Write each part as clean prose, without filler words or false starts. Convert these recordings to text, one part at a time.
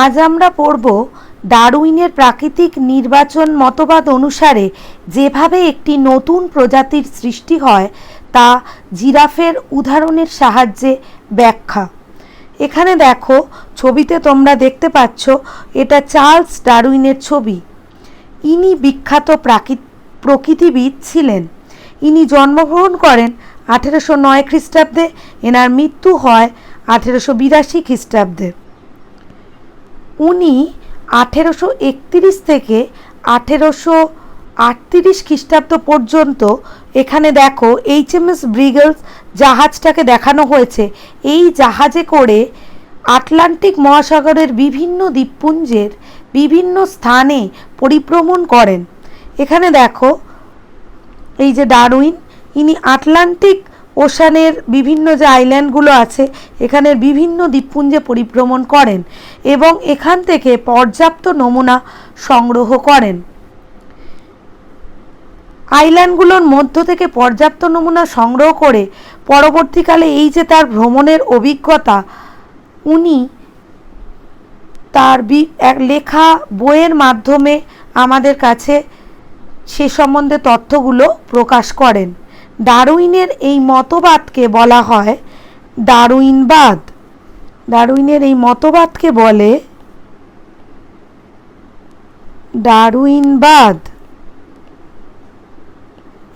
আজ আমরা পড়ব ডারউইনের প্রাকৃতিক নির্বাচন মতবাদ অনুসারে যেভাবে একটি নতুন প্রজাতির সৃষ্টি হয় তা জিরাফের উদাহরণের সাহায্যে ব্যাখ্যা। এখানে দেখো, ছবিতে তোমরা দেখতে পাচ্ছ এটা চার্লস ডারউইনের ছবি। ইনি বিখ্যাত প্রকৃতিবিদ ছিলেন। ইনি জন্মগ্রহণ করেন 1809 খ্রিস্টাব্দে, এনার মৃত্যু হয় 1882 খ্রিস্টাব্দে। উনি 1831 থেকে 1838 খ্রিস্টাব্দ পর্যন্ত, এখানে দেখো HMS ব্রিগেলস জাহাজটাকে দেখানো হয়েছে, এই জাহাজে করে আটলান্টিক মহাসাগরের বিভিন্ন দ্বীপপুঞ্জের বিভিন্ন স্থানে পরিভ্রমণ করেন। এখানে দেখো এই যে ডারউইন, ইনি আটলান্টিক ওশানের বিভিন্ন যে আইল্যান্ডগুলো আছে এখানের বিভিন্ন দ্বীপপুঞ্জে পরিভ্রমণ করেন এবং এখান থেকে পর্যাপ্ত নমুনা সংগ্রহ করেন। আইল্যান্ডগুলোর মধ্য থেকে পর্যাপ্ত নমুনা সংগ্রহ করে পরবর্তীকালে এই যে তার ভ্রমণের অভিজ্ঞতা, উনি তার এক লেখা বইয়ের মাধ্যমে আমাদের কাছে সে সম্বন্ধে তথ্যগুলো প্রকাশ করেন। ডারউইনের এই মতবাদকে বলা হয় ডারউইনবাদ। ডারউইনের এই মতবাদকে বলে ডারউইনবাদ।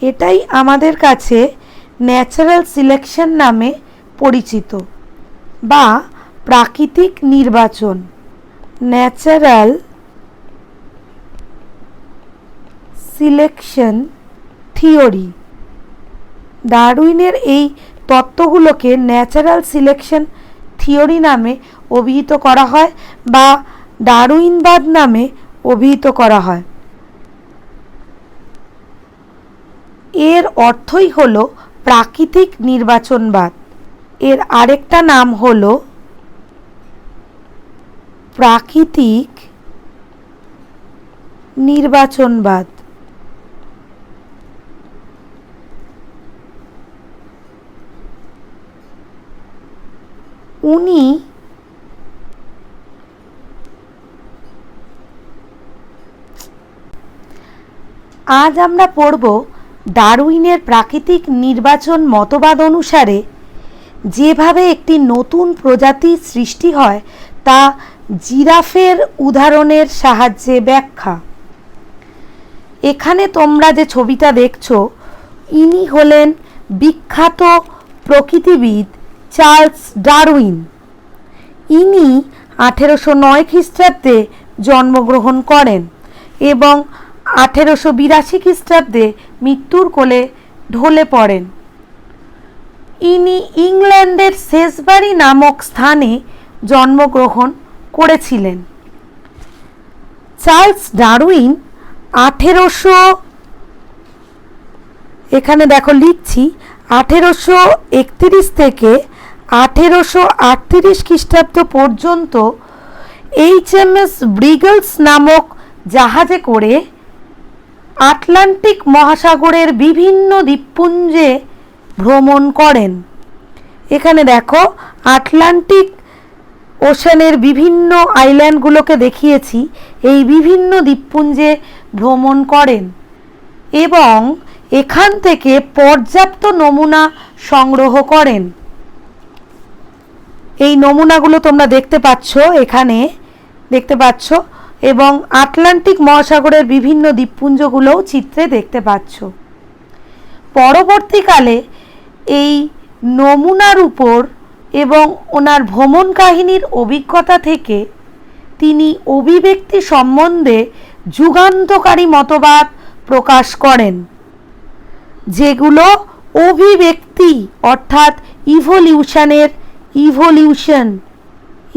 এটাই আমাদের কাছে ন্যাচারাল সিলেকশন নামে পরিচিত বা প্রাকৃতিক নির্বাচন, ন্যাচারাল সিলেকশন থিওরি। ডারউইনের এই তত্ত্বগুলোকে ন্যাচারাল সিলেকশন থিওরি নামে অভিহিত করা হয় বা ডারউইনবাদ নামে অভিহিত করা হয়। এর অর্থই হলো প্রাকৃতিক নির্বাচনবাদ। এর আরেকটা নাম হলো প্রাকৃতিক নির্বাচনবাদ। উনি আজ আমরা পড়ব ডারউইনের প্রাকৃতিক নির্বাচন মতবাদ অনুসারে যেভাবে একটি নতুন প্রজাতির সৃষ্টি হয় তা জিরাফের উদাহরণের সাহায্যে ব্যাখ্যা। এখানে তোমরা যে ছবিটা দেখছো, ইনি হলেন বিখ্যাত প্রকৃতিবিদ চার্লস ডারউইন। ইনি 1809 খ্রিস্টাব্দে জন্মগ্রহণ করেন এবং 1882 খ্রিস্টাব্দে মৃত্যুর কোলে ঢলে পড়েন। ইনি ইংল্যান্ডের শেষবাড়ি নামক স্থানে জন্মগ্রহণ করেছিলেন। চার্লস ডারউইন 1800, এখানে দেখো লিখছি, 1831 থেকে 1838 খ্রিস্টাব্দ পর্যন্ত HMS ব্রিগেলস নামক জাহাজে করে আটলান্টিক মহাসাগরের বিভিন্ন দ্বীপপুঞ্জে ভ্রমণ করেন। এখানে দেখো আটলান্টিক ওশানের বিভিন্ন আইল্যান্ডগুলোকে দেখিয়েছি, এই বিভিন্ন দ্বীপপুঞ্জে ভ্রমণ করেন এবং এখান থেকে পর্যাপ্ত নমুনা সংগ্রহ করেন। এই নমুনাগুলো তোমরা দেখতে পাচ্ছ, এখানে দেখতে পাচ্ছ, এবং আটলান্টিক মহাসাগরের বিভিন্ন দ্বীপপুঞ্জগুলোও চিত্রে দেখতে পাচ্ছ। পরবর্তীকালে এই নমুনার উপর এবং ওনার ভ্রমণ কাহিনীর অভিজ্ঞতা থেকে তিনি অভিব্যক্তি সম্বন্ধে যুগান্তকারী মতবাদ প্রকাশ করেন, যেগুলো অভিব্যক্তি অর্থাৎ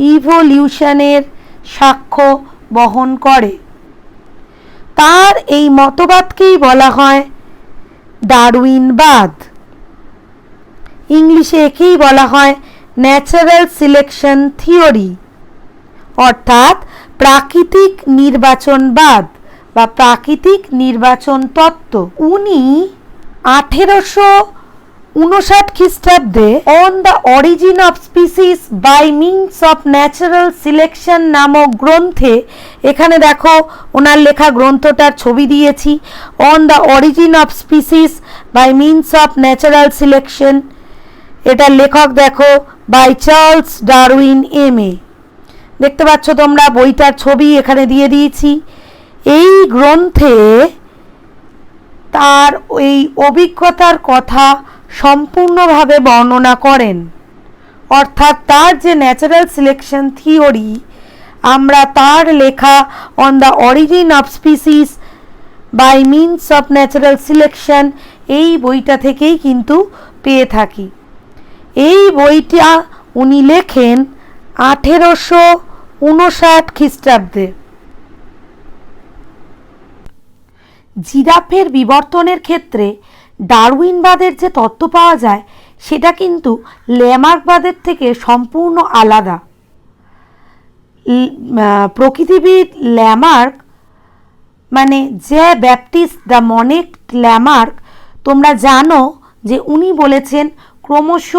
ইভলিউশনের সাক্ষ্য বহন করে। তার এই মতবাদকেই বলা হয় ডারউইনবাদ। ইংলিশে একেই বলা হয় ন্যাচারাল সিলেকশন থিওরি অর্থাৎ প্রাকৃতিক নির্বাচনবাদ বা প্রাকৃতিক নির্বাচন তত্ত্ব। উনি 59 খ্রিস্টাব্দে on the origin of species by means of natural selection নামক গ্রন্থে, এখানে দেখো ওনার লেখা গ্রন্থটার ছবি দিয়েছি, on the origin of species by means of natural selection, এটার লেখক দেখো বাই চার্লস ডারউইন এম.এ। দেখতে পাচ্ছ তোমরা, বইটার ছবি এখানে দিয়ে দিয়েছি। এই গ্রন্থে তার এই অভিজ্ঞতার কথা সম্পূর্ণভাবে বর্ণনা করেন, অর্থাৎ তার যে ন্যাচারাল সিলেকশন থিওরি, আমরা তার লেখা on the origin of species by means of natural selection এই বইটা থেকেই কিন্তু পেয়ে থাকি। এই বইটা উনি লেখেন 1859 খ্রিস্টাব্দে। জিরাফের বিবর্তনের ক্ষেত্রে ডারউইনবাদের যে তত্ত্ব পাওয়া যায় সেটা কিন্তু ল্যামার্কবাদের থেকে সম্পূর্ণ আলাদা। প্রকৃতিবিদ ল্যামার্ক মানে যে ব্যাপটিস্ট দ্য মনেট ল্যামার্ক, তোমরা জানো যে উনি বলেছেন ক্রমশ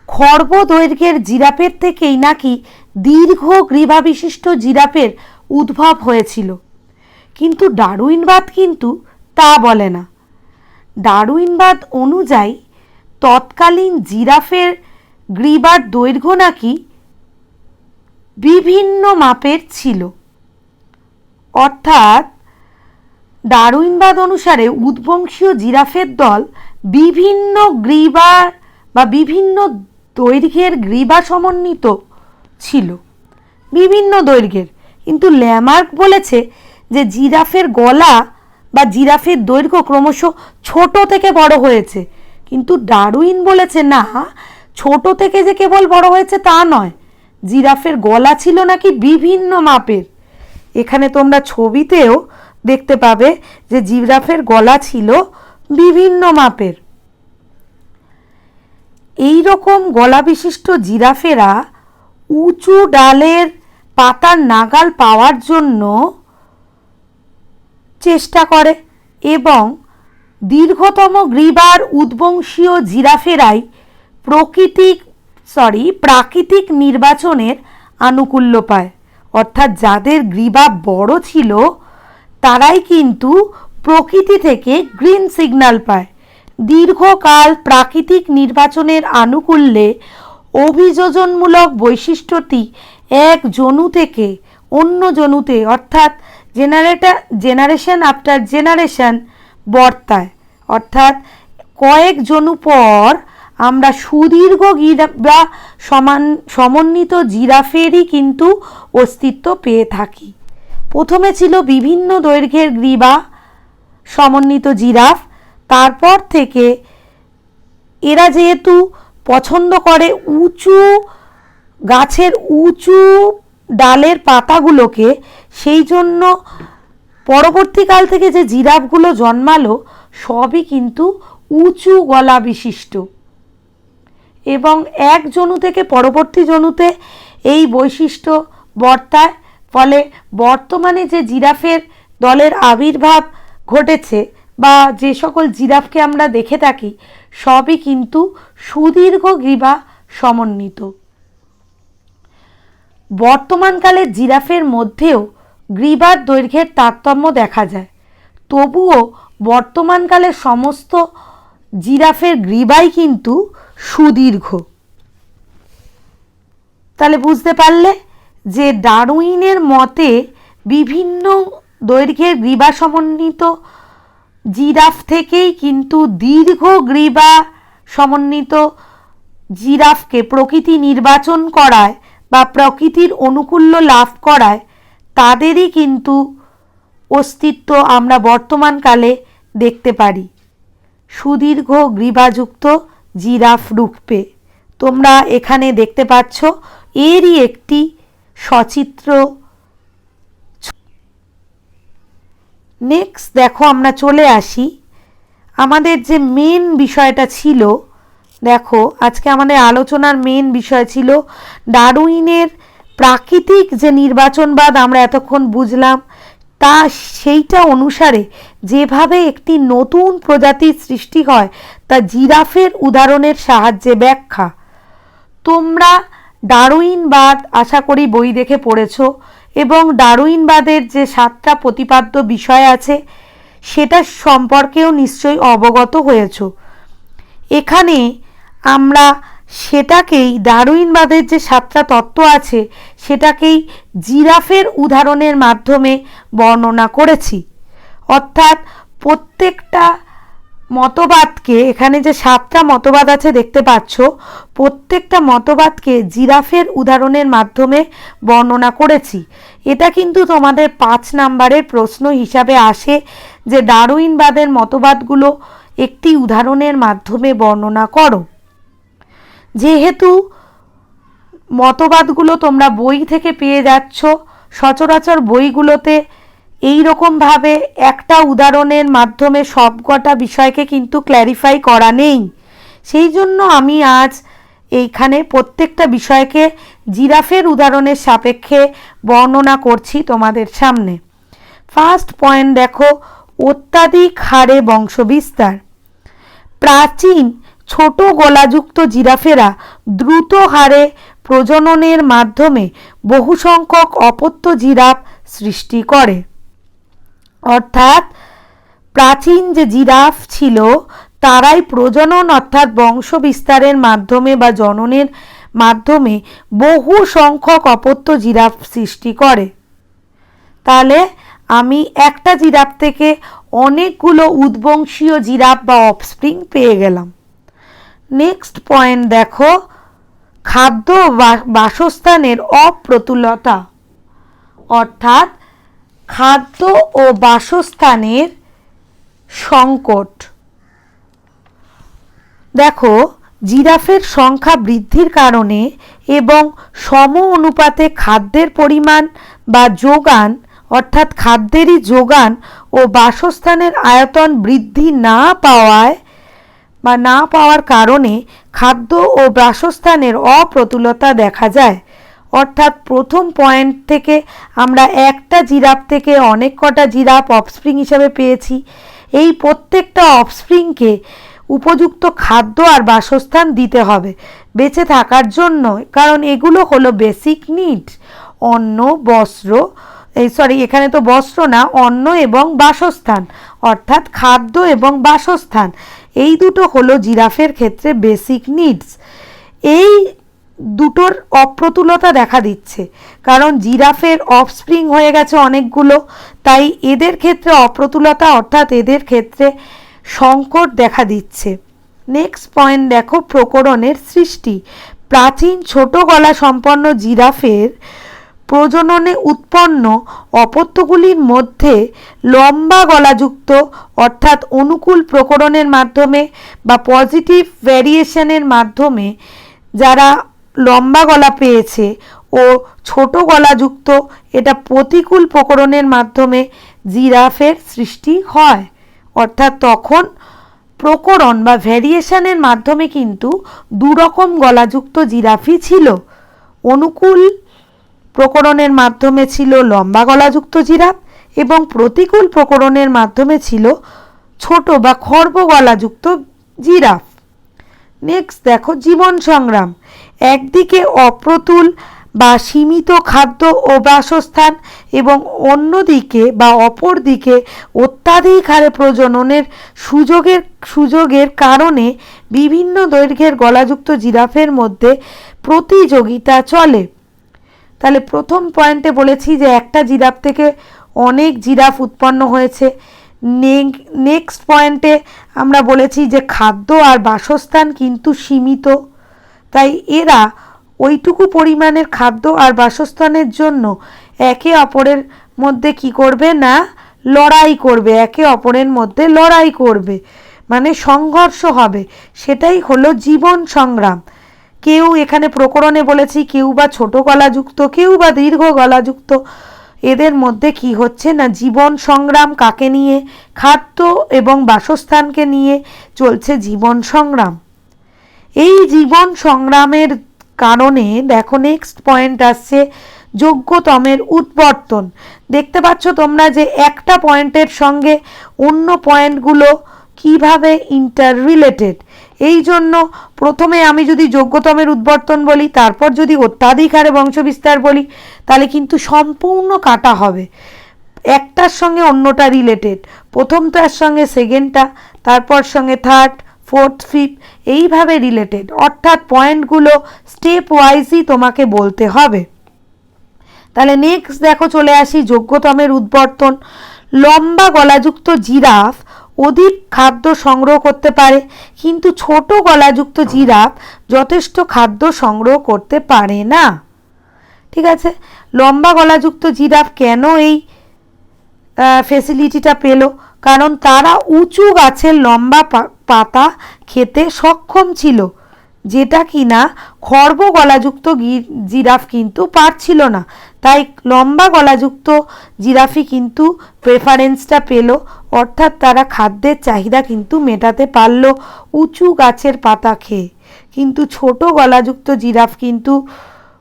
খর্ব দৈর্ঘ্যের জিরাফের থেকেই নাকি দীর্ঘ গ্রীবা বিশিষ্ট জিরাফের উদ্ভব হয়েছিল। কিন্তু ডারউইনবাদ কিন্তু তা বলে না। ডারউইনবাদ অনুযায়ী তৎকালীন জিরাফের গ্রীবার দৈর্ঘ্য নাকি বিভিন্ন মাপের ছিল, অর্থাৎ ডারউইনবাদ অনুসারে উদ্বংশীয় জিরাফের দল বিভিন্ন গ্রীবার বা বিভিন্ন দৈর্ঘ্যের গ্রীবা সমন্বিত ছিল, বিভিন্ন দৈর্ঘ্যের। কিন্তু ল্যামার্ক বলেছে যে জিরাফের গলা বা জিরাফের দৈর্ঘ্য ক্রমশ ছোট থেকে বড় হয়েছে, কিন্তু ডারউইন বলেছে না, ছোট থেকে যে কেবল বড় হয়েছে তা নয়, জিরাফের গলা ছিল নাকি বিভিন্ন মাপের। এখানে তোমরা ছবিতেও দেখতে পাবে যে জিরাফের গলা ছিল বিভিন্ন মাপের। এই রকম গলা বিশিষ্ট জিরাফেরা উঁচু ডালের পাতার নাগাল পাওয়ার জন্য চেষ্টা করে এবং দীর্ঘতম গ্রীবার উদ্বংশীয় জিরাফেরাই প্রাকৃতিক নির্বাচনের আনুকূল্য পায়, অর্থাৎ যাদের গ্রীবা বড় ছিল তারাই কিন্তু প্রকৃতি থেকে গ্রিন সিগন্যাল পায়। দীর্ঘকাল প্রাকৃতিক নির্বাচনের আনুকূল্যে অভিযোজনমূলক বৈশিষ্ট্যটি এক জনু থেকে অন্য জনুতে, অর্থাৎ জেনারেশন আফটার জেনারেশন বর্তায়, অর্থাৎ কয়েক জনু পর আমরা সুদীর্ঘ বা সমন্বিত জিরাফেরই কিন্তু অস্তিত্ব পেয়ে থাকি। প্রথমে ছিল বিভিন্ন দৈর্ঘ্যের গ্রীবা সমন্বিত জিরাফ, তারপর থেকে এরা যেহেতু পছন্দ করে গাছের উঁচু ডালের পাতাগুলোকে, সেই জন্য পরবর্তীকাল থেকে যে জিরাফগুলো জন্মালো সবই কিন্তু উঁচু গলা বিশিষ্ট এবং এক জনু থেকে পরবর্তী জনুতে এই বৈশিষ্ট্য বর্তায়। ফলে বর্তমানে যে জিরাফের দলের আবির্ভাব ঘটেছে বা যে সকল জিরাফকে আমরা দেখে থাকি সবই কিন্তু সুদীর্ঘ গ্রীবা সমন্বিত। বর্তমানকালের জিরাফের মধ্যেও গ্রীবার দৈর্ঘ্যের তারতম্য দেখা যায়, তবুও বর্তমানকালের সমস্ত জিরাফের গ্রীবাই কিন্তু সুদীর্ঘ। তাহলে বুঝতে পারলে যে ডারউইনের মতে বিভিন্ন দৈর্ঘ্যের গ্রীবা সমন্বিত জিরাফ থেকেই কিন্তু দীর্ঘ গ্রীবা সমন্বিত জিরাফকে প্রকৃতি নির্বাচন করায় বা প্রকৃতির অনুকূল্য লাভ করায়, তাদেরই কিন্তু অস্তিত্ব আমরা বর্তমানকালে দেখতে পারি সুদীর্ঘ গ্রীবাযুক্ত জিরাফ রূপে। তোমরা এখানে দেখতে পাচ্ছ এরই একটি সচিত্র। নেক্সট দেখো, আমরা চলে আসি আমাদের যে মেন বিষয়টা ছিল। দেখো আজকে আমাদের আলোচনার মেন বিষয় ছিল ডারউইনের প্রাকৃতিক যে নির্বাচনবাদ আমরা এতক্ষণ বুঝলাম, তা সেইটা অনুসারে যেভাবে একটি নতুন প্রজাতির সৃষ্টি হয় তা জিরাফের উদাহরণের সাহায্যে ব্যাখ্যা। তোমরা ডারউইনবাদ আশা করি বই দেখে পড়েছো এবং ডারউইনবাদের যে 7টা প্রতিপাদ্য বিষয় আছে সেটা সম্পর্কেও নিশ্চয়ই অবগত হয়েছো। এখানে আমরা সেটাকেই ডারউইনবাদের যে 7টা তত্ত্ব আছে সেটাকেই জিরাফের উদাহরণের মাধ্যমে বর্ণনা করেছি। অর্থাৎ প্রত্যেকটা মতবাদকে, এখানে যে 7টা মতবাদ আছে দেখতে পাচ্ছ, প্রত্যেকটা মতবাদকে জিরাফের উদাহরণের মাধ্যমে বর্ণনা করেছি। এটা কিন্তু তোমাদের 5 নাম্বারের প্রশ্ন হিসাবে আসে যে ডারউইনবাদের মতবাদগুলো একটি উদাহরণের মাধ্যমে বর্ণনা করো। যেহেতু মতবাদগুলো তোমরা বই থেকে পেয়ে যাচ্ছ, সচরাচর বইগুলোতে এই রকমভাবে একটা উদাহরণের মাধ্যমে সবকটা বিষয়কে কিন্তু ক্ল্যারিফাই করা নেই। সেই জন্য আমি আজ এইখানে প্রত্যেকটা বিষয়কে জিরাফের উদাহরণের সাপেক্ষে বর্ণনা করছি তোমাদের সামনে। ফার্স্ট পয়েন্ট দেখো, অত্যাধিক হারে বংশবিস্তার। প্রাচীন ছোট গলাযুক্ত জিরাফেরা দ্রুত হারে প্রজননের মাধ্যমে বহু সংখ্যক অপত্য জিরাফ সৃষ্টি করে। অর্থাৎ প্রাচীন যে জিরাফ ছিল তারাই প্রজনন অর্থাৎ বংশ বিস্তারের মাধ্যমে বা জননের মাধ্যমে বহু সংখ্যক অপত্য জিরাফ সৃষ্টি করে। তাহলে আমি একটা জিরাফ থেকে অনেকগুলো উদ্বংশীয় জিরাফ বা অফস্প্রিং পেয়ে গেলাম। নেক্সট পয়েন্ট দেখো, খাদ্য বাসস্থানের অপ্রতুলতা। অর্থাৎ খাদ্য ও বাসস্থানের সংকট। দেখো, জিরাফের সংখ্যা বৃদ্ধির কারণে এবং সম অনুপাতে খাদ্যের পরিমাণ বা যোগান অর্থাৎ খাদ্যেরই যোগান ও বাসস্থানের আয়তন বৃদ্ধি না পাওয়ার কারণে খাদ্য ও বাসস্থানের অপ্রতুলতা দেখা যায়। অর্থাৎ প্রথম পয়েন্ট থেকে আমরা একটা জিরাফ থেকে অনেক কটা জিরাফ অফস্প্রিং হিসাবে পেয়েছি। এই প্রত্যেকটা অফস্প্রিংকে উপযুক্ত খাদ্য আর বাসস্থান দিতে হবে বেঁচে থাকার জন্য, কারণ এগুলো হলো বেসিক নিডস। অন্ন, বস্ত্র, এখানে তো বস্ত্র না, অন্ন এবং বাসস্থান, অর্থাৎ খাদ্য এবং বাসস্থান, এই দুটো হলো জিরাফের ক্ষেত্রে বেসিক নিডস। এই দুটোর অপ্রতুলতা দেখা দিচ্ছে কারণ জিরাফের অফস্প্রিং হয়ে গেছে অনেকগুলো, তাই এদের ক্ষেত্রে অপ্রতুলতা অর্থাৎ এদের ক্ষেত্রে সংকট দেখা দিচ্ছে। নেক্সট পয়েন্ট দেখো, প্রকরণের সৃষ্টি। প্রাচীন ছোট গলা সম্পন্ন জিরাফের প্রজননে উৎপন্ন অপত্যগুলির মধ্যে লম্বা গলাযুক্ত অর্থাৎ অনুকূল প্রকরণের মাধ্যমে বা পজিটিভ ভ্যারিয়েশনের মাধ্যমে যারা লম্বা গলা পেয়েছে ও ছোট গলাযুক্ত এটা প্রতিকূল প্রকরণের মাধ্যমে জিরাফের সৃষ্টি হয়। অর্থাৎ তখন প্রকরণ বা ভ্যারিয়েশনের মাধ্যমে কিন্তু দুরকম গলাযুক্ত জিরাফই ছিল। অনুকূল প্রকরণের মাধ্যমে ছিল লম্বা গলাযুক্ত জিরাফ এবং প্রতিকূল প্রকরণের মাধ্যমে ছিল ছোট বা খর্ব গলাযুক্ত জিরাফ। নেক্সট দেখো, জীবন সংগ্রাম। একদিকে অপ্রতুল বা সীমিত খাদ্য ও বাসস্থান এবং অন্যদিকে বা অপর দিকে অত্যাধিক হারে প্রজননের সুযোগের কারণে বিভিন্ন দৈর্ঘ্যের গলাযুক্ত জিরাফের মধ্যে প্রতিযোগিতা চলে। তাহলে প্রথম পয়েন্টে বলেছি যে একটা জিরাফ থেকে অনেক জিরাফ উৎপন্ন হয়েছে। নেক্সট পয়েন্টে আমরা বলেছি যে খাদ্য আর বাসস্থান কিন্তু সীমিত, তাই এরা ওইটুকু পরিমাণের খাদ্য আর বাসস্থানের জন্য একে অপরের মধ্যে কি করবে না, লড়াই করবে, একে অপরের মধ্যে লড়াই করবে, মানে সংঘর্ষ হবে। সেটাই হলো জীবন সংগ্রাম। কেউ এখানে প্রকরণে বলেছি কেউ বা ছোট গলাযুক্ত, কেউ বা দীর্ঘ গলাযুক্ত, এদের মধ্যে কি হচ্ছে না জীবন সংগ্রাম। কাকে নিয়ে? খাদ্য এবং বাসস্থানকে নিয়ে চলছে জীবন সংগ্রাম। এই জীবন সংগ্রামের কারণে দেখো নেক্সট পয়েন্ট আসছে, যোগ্যতমের উদ্বর্তন। দেখতে পাচ্ছ তোমরা যে একটা পয়েন্টের সঙ্গে অন্য পয়েন্টগুলো কিভাবে ইন্টার রিলেটেড। এই জন্য প্রথমে আমি যদি যোগ্যতমের উদ্বর্তন বলি, তারপর যদি অত্যাধিক হারে বংশবিস্তার বলি, তাহলে কিন্তু সম্পূর্ণ কাটা হবে। একটার সঙ্গে অন্যটা রিলেটেড, প্রথমটার সঙ্গে সেকেন্ডটা, তারপর সঙ্গে থার্ড, ফোর্থ, ফিফথ, এইভাবে রিলেটেড। অর্থাৎ পয়েন্টগুলো স্টেপ ওয়াইজই তোমাকে বলতে হবে। তাহলে নেক্সট দেখো, চলে আসি যোগ্যতমের উদ্বর্তন। লম্বা গলাযুক্ত জিরাফ অধিক খাদ্য সংগ্রহ করতে পারে, কিন্তু ছোট গলাযুক্ত জিরাফ যথেষ্ট খাদ্য সংগ্রহ করতে পারে না। ঠিক আছে, লম্বা গলাযুক্ত জিরাফ কেন এই ফেসিলিটিটা পেল? কারণ তারা উঁচু গাছের লম্বা পাতা খেতে সক্ষম ছিল, যেটা কিনা খর্ব গলাযুক্ত জিরাফ কিন্তু পারছিল না। তাই লম্বা গলাযুক্ত জিরাফই কিন্তু প্রেফারেন্সটা পেল, অর্থাৎ তারা খাদ্যের চাহিদা কিন্তু মেটাতে পারল উঁচু গাছের পাতা খেয়ে। কিন্তু ছোট গলাযুক্ত জিরাফ কিন্তু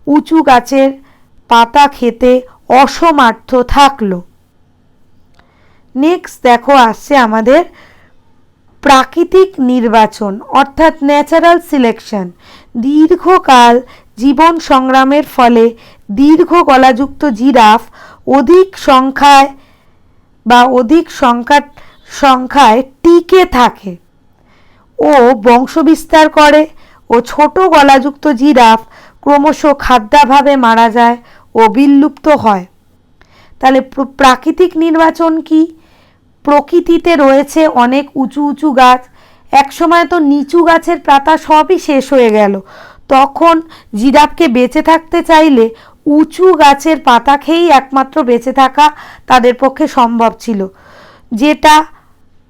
উঁচু গাছের পাতা খেতে অসমর্থ থাকলো। নেক্সট দেখো আসছে আমাদের প্রাকৃতিক নির্বাচন, অর্থাৎ ন্যাচারাল সিলেকশন। দীর্ঘকাল জীবন সংগ্রামের ফলে দীর্ঘ গলাযুক্ত জিরাফ অধিক সংখ্যায় টিকে থাকে ও বংশবিস্তার করে, ও ছোট গলাযুক্ত জিরাফ ক্রমশ খাদ্যাভাবে মারা যায় ও বিলুপ্ত হয়। তাহলে প্রাকৃতিক নির্বাচন কি? প্রকৃতিতে রয়েছে অনেক উঁচু উঁচু গাছ, একসময় তো নিচু গাছের পাতা সবই শেষ হয়ে গেল, তখন জিরাফকে বেঁচে থাকতে চাইলে উঁচু গাছের পাতা খেয়েই একমাত্র বেঁচে থাকা তাদের পক্ষে সম্ভব ছিল। যেটা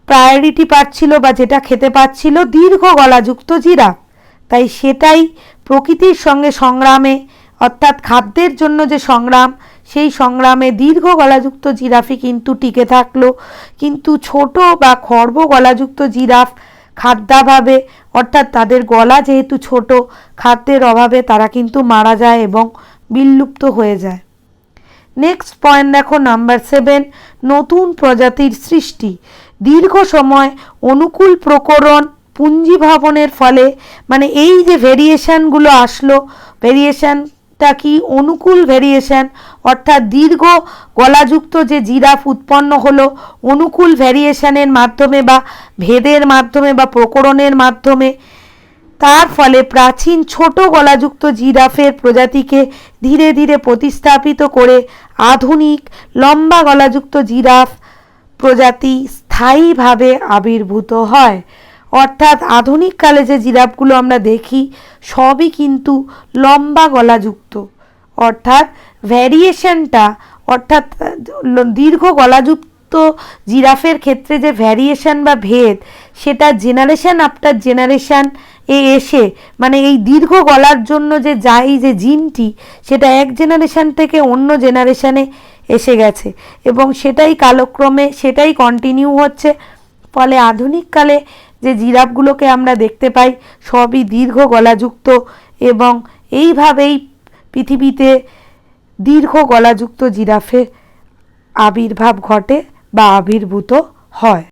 প্রায়োরিটি পাচ্ছিল বা যেটা খেতে পাচ্ছিল দীর্ঘ গলাযুক্ত জিরাফ। তাই সেটাই প্রকৃতির সঙ্গে সংগ্রামে, অর্থাৎ খাদ্যের জন্য যে সংগ্রাম, সেই সংগ্রামে দীর্ঘ গলাযুক্ত জিরাফই কিন্তু টিকে থাকলো। কিন্তু ছোট বা খর্ব গলাযুক্ত জিরাফ খাদ্যাভাবে, অর্থাৎ তাদের গলা যেহেতু ছোট, খাদ্যের অভাবে তারা কিন্তু মারা যায় এবং বিলুপ্ত হয়ে যায়। নেক্সট পয়েন্ট দেখো, নাম্বার 7, নতুন প্রজাতির সৃষ্টি। দীর্ঘ সময় অনুকূল প্রকরণ পুঞ্জীভবনের ফলে, মানে এই যে ভেরিয়েশনগুলো আসলো, ভেরিয়েশনটা কি? অনুকূল ভেরিয়েশন, অর্থাৎ দীর্ঘ গলাযুক্ত যে জিরাফ উৎপন্ন হলো অনুকূল ভেরিয়েশনের মাধ্যমে বা ভেদের মাধ্যমে বা প্রকরণের মাধ্যমে, তার ফলে প্রাচীন ছোট গলাযুক্ত জিরাফের প্রজাতিকে ধীরে ধীরে প্রতিস্থাপিত করে আধুনিক লম্বা গলাযুক্ত জিরাফ প্রজাতি স্থায়ীভাবে আবির্ভূত হয়। অর্থাৎ আধুনিক কালে যে জিরাফগুলো আমরা দেখি সবই কিন্তু লম্বা গলাযুক্ত, অর্থাৎ ভ্যারিয়েশনটা, অর্থাৎ দীর্ঘ গলাযুক্ত জিরাফের ক্ষেত্রে যে ভ্যারিয়েশন বা ভেদ, সেটা জেনারেশন আফটার জেনারেশন এসে, মানে এই দীর্ঘ গলার জন্য যে যে জিনটি, সেটা এক জেনারেশন থেকে অন্য জেনারেশনে এসে গেছে এবং সেটাই কালক্রমে সেটাই কন্টিনিউ হচ্ছে। ফলে আধুনিককালে যে জিরাফগুলোকে আমরা দেখতে পাই সবই দীর্ঘ গলাযুক্ত এবং এইভাবেই পৃথিবীতে দীর্ঘ গলাযুক্ত জিরাফের আবির্ভাব ঘটে বা আবির্ভূত হয়।